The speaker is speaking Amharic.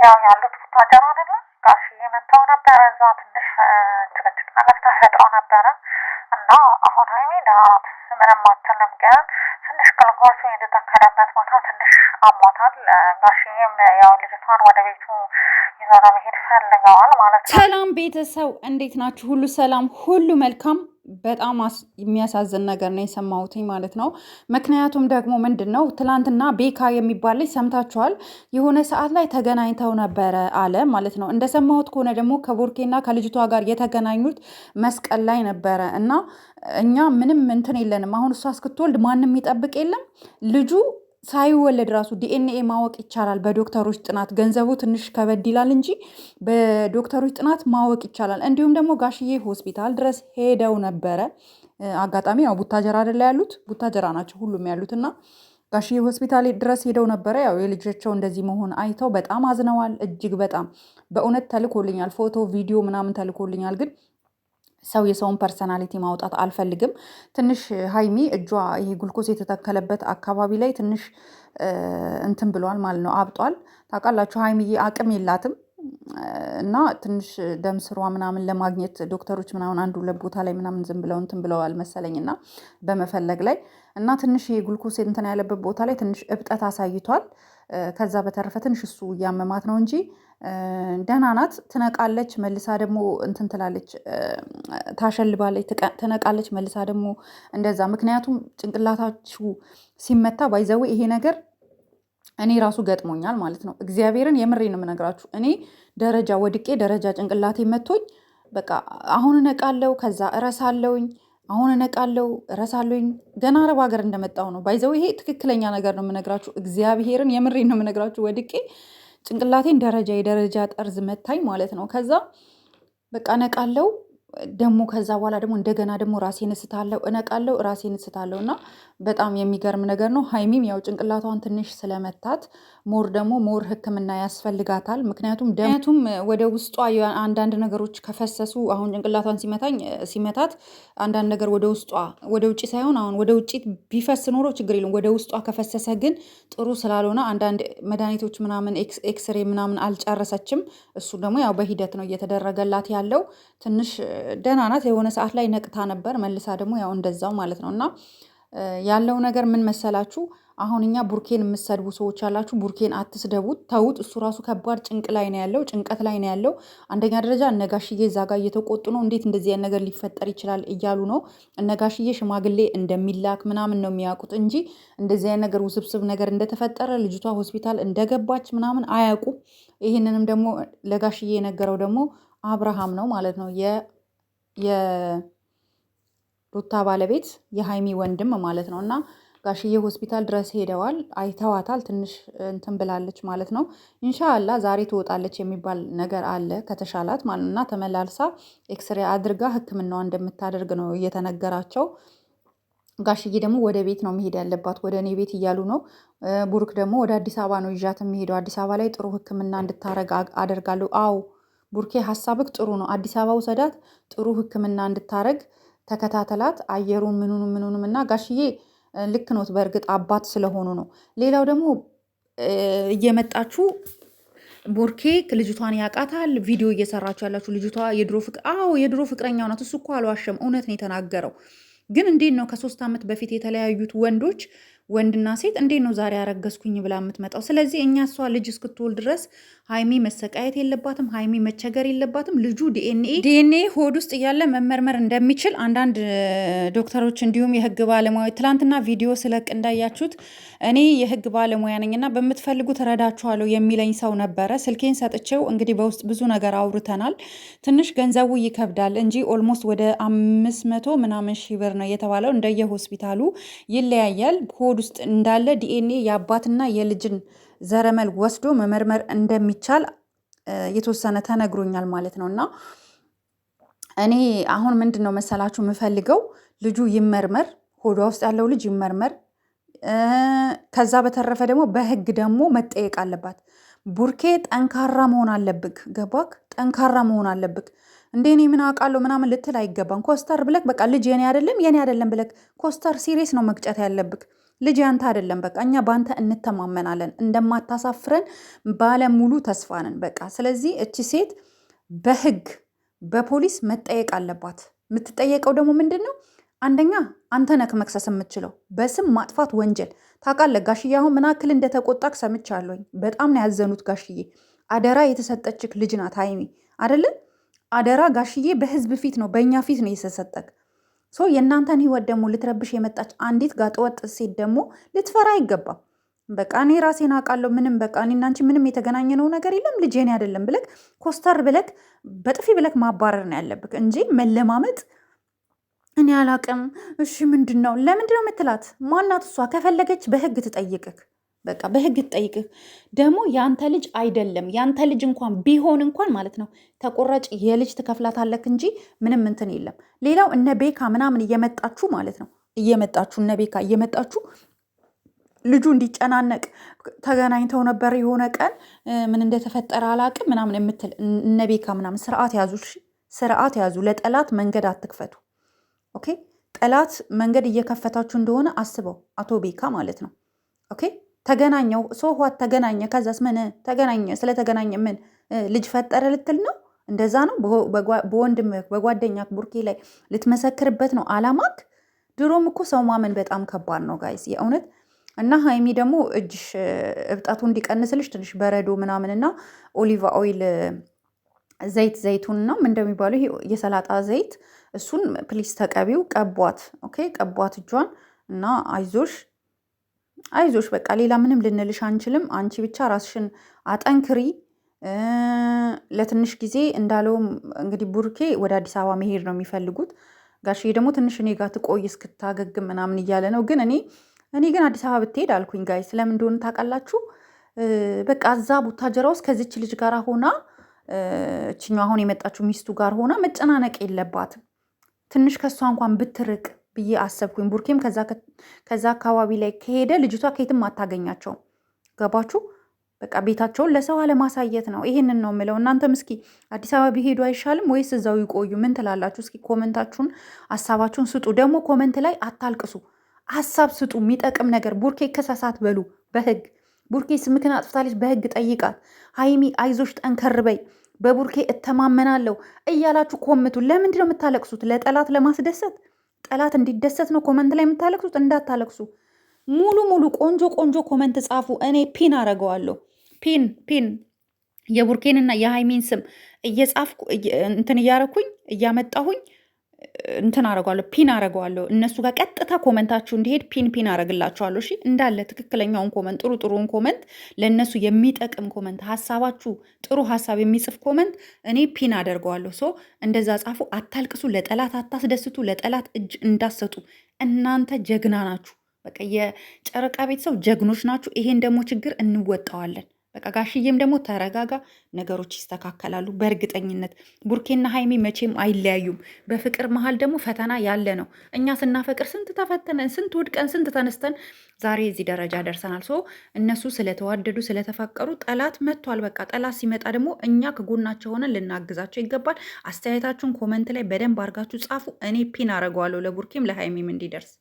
ያው ያሉት ቡታጀራ አይደለ ጋሽዬ መጥተው ነበረ። እዛ ትንሽ ጭቅጭቅ ነገር ተፈጥሮ ነበረ እና አሁን ሀይሚ ደህና ናት፣ ምንም አትልም። ግን ትንሽ ግልኮሱ የተተከለበት ቦታ ትንሽ አሟታል። ጋሽዬም ያው ልጅቷን ወደ ቤቱ ይዘው ለመሄድ ፈልገዋል ማለት ነው። ሰላም ቤተሰብ እንዴት ናችሁ? ሁሉ ሰላም፣ ሁሉ መልካም። በጣም የሚያሳዝን ነገር ነው የሰማሁት ማለት ነው። ምክንያቱም ደግሞ ምንድን ነው ትላንትና ቤካ የሚባል ልጅ ሰምታችኋል፣ የሆነ ሰዓት ላይ ተገናኝተው ነበረ አለ ማለት ነው። እንደሰማሁት ከሆነ ደግሞ ከቡርኬና ከልጅቷ ጋር የተገናኙት መስቀል ላይ ነበረ እና እኛ ምንም እንትን የለንም። አሁን እሷ እስክትወልድ ማንም የሚጠብቅ የለም። ልጁ ሳይወለድ ራሱ ዲኤንኤ ማወቅ ይቻላል በዶክተሮች ጥናት። ገንዘቡ ትንሽ ከበድ ይላል እንጂ በዶክተሮች ጥናት ማወቅ ይቻላል። እንዲሁም ደግሞ ጋሽዬ ሆስፒታል ድረስ ሄደው ነበረ። አጋጣሚ ያው ቡታጀራ አይደለ ያሉት፣ ቡታጀራ ናቸው ሁሉም ያሉት እና ጋሽዬ ሆስፒታል ድረስ ሄደው ነበረ። ያው የልጃቸው እንደዚህ መሆን አይተው በጣም አዝነዋል። እጅግ በጣም በእውነት ተልኮልኛል፣ ፎቶ ቪዲዮ ምናምን ተልኮልኛል። ግን ሰው የሰውን ፐርሰናሊቲ ማውጣት አልፈልግም። ትንሽ ሀይሚ እጇ ይሄ ጉልኮስ የተተከለበት አካባቢ ላይ ትንሽ እንትን ብሏል ማለት ነው፣ አብጧል። ታውቃላችሁ ሀይሚዬ አቅም የላትም እና ትንሽ ደም ስሯ ምናምን ለማግኘት ዶክተሮች ምናምን አንዱ ለቦታ ላይ ምናምን ዝም ብለው እንትን ብለዋል መሰለኝ እና በመፈለግ ላይ እና ትንሽ የግሉኮስ እንትን ያለበት ቦታ ላይ ትንሽ እብጠት አሳይቷል። ከዛ በተረፈ ትንሽ እሱ እያመማት ነው እንጂ ደህና ናት። ትነቃለች፣ መልሳ ደግሞ እንትን ትላለች፣ ታሸልባለች፣ ትነቃለች፣ መልሳ ደግሞ እንደዛ። ምክንያቱም ጭንቅላታችሁ ሲመታ ባይዘዌ ይሄ ነገር እኔ ራሱ ገጥሞኛል ማለት ነው። እግዚአብሔርን የምሬን ነው የምነግራችሁ። እኔ ደረጃ ወድቄ ደረጃ ጭንቅላቴ መቶኝ በቃ አሁን እነቃለሁ፣ ከዛ እረሳለሁኝ፣ አሁን እነቃለሁ፣ እረሳለሁኝ። ገና አረብ ሀገር እንደመጣሁ ነው ባይዘው። ይሄ ትክክለኛ ነገር ነው የምነግራችሁ። እግዚአብሔርን የምሬን ነው የምነግራችሁ። ወድቄ ጭንቅላቴን ደረጃ የደረጃ ጠርዝ መታኝ ማለት ነው። ከዛ በቃ እነቃለሁ ደግሞ ከዛ በኋላ ደግሞ እንደገና ደግሞ ራሴን እስታለሁ፣ እነቃለሁ፣ ራሴን እስታለሁ እና በጣም የሚገርም ነገር ነው። ሀይሚም ያው ጭንቅላቷን ትንሽ ስለመታት ሞር ሕክምና ያስፈልጋታል። ምክንያቱም ወደ ውስጧ አንዳንድ ነገሮች ከፈሰሱ አሁን ጭንቅላቷን ሲመታት አንዳንድ ነገር ወደ ውስጧ ወደ ውጭ ሳይሆን አሁን ወደ ውጭ ቢፈስ ኖሮ ችግር የለም። ወደ ውስጧ ከፈሰሰ ግን ጥሩ ስላልሆነ አንዳንድ መድኃኒቶች ምናምን ኤክስሬ ምናምን አልጨረሰችም። እሱ ደግሞ ያው በሂደት ነው እየተደረገላት ያለው። ትንሽ ደህና ናት። የሆነ ሰዓት ላይ ነቅታ ነበር፣ መልሳ ደግሞ ያው እንደዛው ማለት ነው። እና ያለው ነገር ምን መሰላችሁ? አሁን እኛ ቡርኬን የምትሰድቡ ሰዎች ያላችሁ፣ ቡርኬን አትስደቡት፣ ተዉት። እሱ ራሱ ከባድ ጭንቀት ላይ ነው ያለው። አንደኛ ደረጃ እነጋሽዬ እዛ ጋር እየተቆጡ ነው። እንዴት እንደዚህ አይነት ነገር ሊፈጠር ይችላል እያሉ ነው። እነጋሽዬ ሽማግሌ እንደሚላክ ምናምን ነው የሚያውቁት እንጂ እንደዚህ አይነት ነገር ውስብስብ ነገር እንደተፈጠረ ልጅቷ ሆስፒታል እንደገባች ምናምን አያውቁም። ይህንንም ደግሞ ለጋሽዬ የነገረው ደግሞ አብርሃም ነው ማለት ነው፣ የሩታ ባለቤት የሀይሚ ወንድም ማለት ነው። እና ጋሽዬ ሆስፒታል ድረስ ሄደዋል፣ አይተዋታል። ትንሽ እንትን ብላለች ማለት ነው። ኢንሻአላ ዛሬ ትወጣለች የሚባል ነገር አለ ከተሻላት ማለት ነው። እና ተመላልሳ ኤክስሬ አድርጋ ሕክምናዋ እንደምታደርግ ነው እየተነገራቸው። ጋሽዬ ደግሞ ወደ ቤት ነው መሄድ ያለባት፣ ወደ እኔ ቤት እያሉ ነው። ቡሩክ ደግሞ ወደ አዲስ አበባ ነው ይዣት የሚሄደው። አዲስ አበባ ላይ ጥሩ ሕክምና እንድታረግ አደርጋለሁ። አዎ ቡርኬ ሀሳብክ ጥሩ ነው። አዲስ አበባ ውሰዳት፣ ጥሩ ህክምና እንድታረግ ተከታተላት። አየሩን ምኑንም እና ጋሽዬ ልክ ኖት፣ በእርግጥ አባት ስለሆኑ ነው። ሌላው ደግሞ እየመጣችሁ ቡርኬ ልጅቷን ያውቃታል፣ ቪዲዮ እየሰራችሁ ያላችሁ ልጅቷ የድሮ ፍቅረኛው ናት። እሱ እኮ አልዋሸም፣ እውነት ነው የተናገረው። ግን እንዴት ነው ከ3 ዓመት በፊት የተለያዩት ወንዶች ወንድና ሴት እንዴት ነው ዛሬ አረገዝኩኝ ብላ የምትመጣው? ስለዚህ እኛ እሷ ልጅ እስክትወልድ ድረስ ሀይሚ መሰቃየት የለባትም፣ ሀይሚ መቸገር የለባትም። ልጁ ዲኤንኤ ሆድ ውስጥ እያለ መመርመር እንደሚችል አንዳንድ ዶክተሮች እንዲሁም የህግ ባለሙያ ትላንትና ቪዲዮ ስለቅ እንዳያችሁት እኔ የህግ ባለሙያ ነኝና በምትፈልጉት እረዳችኋለሁ የሚለኝ ሰው ነበረ። ስልኬን ሰጥቼው እንግዲህ በውስጥ ብዙ ነገር አውርተናል። ትንሽ ገንዘቡ ይከብዳል እንጂ ኦልሞስት ወደ 500 ምናምን ሺህ ብር ነው የተባለው። እንደየ ሆስፒታሉ ይለያያል። ውስጥ እንዳለ ዲኤንኤ የአባትና የልጅን ዘረመል ወስዶ መመርመር እንደሚቻል የተወሰነ ተነግሮኛል ማለት ነው። እና እኔ አሁን ምንድን ነው መሰላችሁ የምፈልገው ልጁ ይመርመር፣ ሆዷ ውስጥ ያለው ልጅ ይመርመር። ከዛ በተረፈ ደግሞ በህግ ደግሞ መጠየቅ አለባት። ቡርኬ ጠንካራ መሆን አለብክ፣ ገባክ? ጠንካራ መሆን አለብክ። እንዴ እኔ ምን አውቃለሁ ምናምን ልትል አይገባም። ኮስተር ብለክ በቃ ልጅ የኔ አይደለም ብለክ ኮስተር ሲሪየስ ነው መቅጨት ያለብክ። ልጅ ያንተ አይደለም። በቃ እኛ በአንተ እንተማመናለን፣ እንደማታሳፍረን ባለሙሉ ተስፋ ነን። በቃ ስለዚህ እቺ ሴት በህግ በፖሊስ መጠየቅ አለባት። የምትጠየቀው ደግሞ ምንድን ነው? አንደኛ አንተ ነህ መክሰስ የምትችለው በስም ማጥፋት ወንጀል። ታውቃለህ ጋሽዬ አሁን ምን ያክል እንደተቆጣክ ሰምቻለሁኝ። በጣም ነው ያዘኑት ጋሽዬ። አደራ የተሰጠችክ ልጅ ናት ሀይሚ አይደለም? አደራ ጋሽዬ በህዝብ ፊት ነው በእኛ ፊት ነው የተሰጠክ። የእናንተን ህይወት ደግሞ ልትረብሽ የመጣች አንዲት ጋጠወጥ ሴት ደግሞ ልትፈራ አይገባም። በቃ እኔ ራሴን አውቃለሁ። ምንም በቃ እኔ እና አንቺ ምንም የተገናኘነው ነገር የለም ልጄ እኔ አይደለም ብለክ ኮስተር ብለክ በጥፊ ብለክ ማባረር ነው ያለብክ እንጂ መለማመጥ እኔ አላቅም። እሺ ምንድን ነው ለምንድን ነው የምትላት? ማናት እሷ? ከፈለገች በህግ ትጠይቅክ። በቃ በህግ ትጠይቅህ። ደግሞ ያንተ ልጅ አይደለም ያንተ ልጅ እንኳን ቢሆን እንኳን ማለት ነው ተቆራጭ የልጅ ትከፍላታለክ እንጂ ምንም እንትን የለም። ሌላው እነ ቤካ ምናምን እየመጣችሁ ማለት ነው እየመጣችሁ እነ ቤካ እየመጣችሁ ልጁ እንዲጨናነቅ ተገናኝተው ነበር የሆነ ቀን ምን እንደተፈጠረ አላቅም ምናምን የምትል እነ ቤካ ምናምን ስርዓት ያዙ፣ ስርዓት ያዙ። ለጠላት መንገድ አትክፈቱ። ኦኬ ጠላት መንገድ እየከፈታችሁ እንደሆነ አስበው። አቶ ቤካ ማለት ነው። ኦኬ ተገናኘው ሶኋት ተገናኘ። ከዛስ ምን ተገናኘ? ስለተገናኘ ምን ልጅ ፈጠረ ልትል ነው? እንደዛ ነው? በወንድም በጓደኛ ቡርኬ ላይ ልትመሰክርበት ነው አላማክ? ድሮም እኮ ሰው ማመን በጣም ከባድ ነው ጋይስ የእውነት። እና ሀይሚ ደግሞ እጅሽ እብጠቱ እንዲቀንስልሽ ትንሽ በረዶ ምናምንና ኦሊቫ ኦይል ዘይቱን ነው እንደሚባለው ይሄ የሰላጣ ዘይት እሱን ፕሊስ ተቀቢው፣ ቀቧት። ኦኬ ቀቧት እጇን እና አይዞሽ በቃ ሌላ ምንም ልንልሽ አንችልም። አንቺ ብቻ ራስሽን አጠንክሪ። ለትንሽ ጊዜ እንዳለውም እንግዲህ ቡርኬ ወደ አዲስ አበባ መሄድ ነው የሚፈልጉት። ጋሽዬ ደግሞ ትንሽ እኔ ጋር ትቆይ እስክታገግም ምናምን እያለ ነው። ግን እኔ ግን አዲስ አበባ ብትሄድ አልኩኝ ጋይ። ስለምን እንደሆነ ታውቃላችሁ? በቃ እዛ ቡታጀራ ውስጥ ከዚች ልጅ ጋር ሆና እችኛው አሁን የመጣችው ሚስቱ ጋር ሆና መጨናነቅ የለባትም። ትንሽ ከእሷ እንኳን ብትርቅ ብዬ አሰብኩኝ። ቡርኬም ከዛ አካባቢ ላይ ከሄደ ልጅቷ ከየትም አታገኛቸውም። ገባችሁ? በቃ ቤታቸውን ለሰው አለማሳየት ነው። ይሄንን ነው የምለው። እናንተም እስኪ አዲስ አበባ ቢሄዱ አይሻልም ወይስ እዛው ይቆዩ? ምን ትላላችሁ? እስኪ ኮመንታችሁን ሀሳባችሁን ስጡ። ደግሞ ኮመንት ላይ አታልቅሱ፣ ሀሳብ ስጡ። የሚጠቅም ነገር ቡርኬ ከሰሳት በሉ በህግ ቡርኬ ስምክን አጥፍታለች፣ በህግ ጠይቃት። ሀይሚ አይዞሽ ጠንከር በይ፣ በቡርኬ እተማመናለሁ እያላችሁ ኮምቱ። ለምንድን ነው የምታለቅሱት? ለጠላት ለማስደሰት? ጠላት እንዲደሰት ነው ኮመንት ላይ የምታለቅሱት? እንዳታለቅሱ። ሙሉ ቆንጆ ኮመንት ጻፉ። እኔ ፒን አረገዋለሁ። ፒን የቡርኬንና የሃይሚን ስም እየጻፍኩ እንትን እያረኩኝ እያመጣሁኝ እንትን አረገዋለሁ፣ ፒን አረገዋለሁ። እነሱ ጋር ቀጥታ ኮመንታችሁ እንዲሄድ ፒን አረግላችኋለሁ። እሺ እንዳለ ትክክለኛውን ኮመንት፣ ጥሩን ኮመንት፣ ለእነሱ የሚጠቅም ኮመንት፣ ሀሳባችሁ ጥሩ ሀሳብ የሚጽፍ ኮመንት እኔ ፒን አደርገዋለሁ። ሶ እንደዛ ጻፉ። አታልቅሱ፣ ለጠላት አታስደስቱ፣ ለጠላት እጅ እንዳሰጡ። እናንተ ጀግና ናችሁ። በቃ የጨረቃ ቤተሰብ ጀግኖች ናችሁ። ይሄን ደግሞ ችግር እንወጣዋለን። በቃ ጋሽዬም ደግሞ ተረጋጋ፣ ነገሮች ይስተካከላሉ በእርግጠኝነት። ቡርኬና ሀይሚ መቼም አይለያዩም። በፍቅር መሀል ደግሞ ፈተና ያለ ነው። እኛ ስናፈቅር ስንት ተፈተነን፣ ስንት ውድቀን፣ ስንት ተነስተን ዛሬ እዚህ ደረጃ ደርሰናል። ሶ እነሱ ስለተዋደዱ ስለተፋቀሩ ጠላት መጥቷል። በቃ ጠላት ሲመጣ ደግሞ እኛ ከጎናቸው ሆነን ልናግዛቸው ይገባል። አስተያየታችሁን ኮመንት ላይ በደንብ አድርጋችሁ ጻፉ። እኔ ፒን አደርገዋለሁ ለቡርኬም ለሀይሚም እንዲደርስ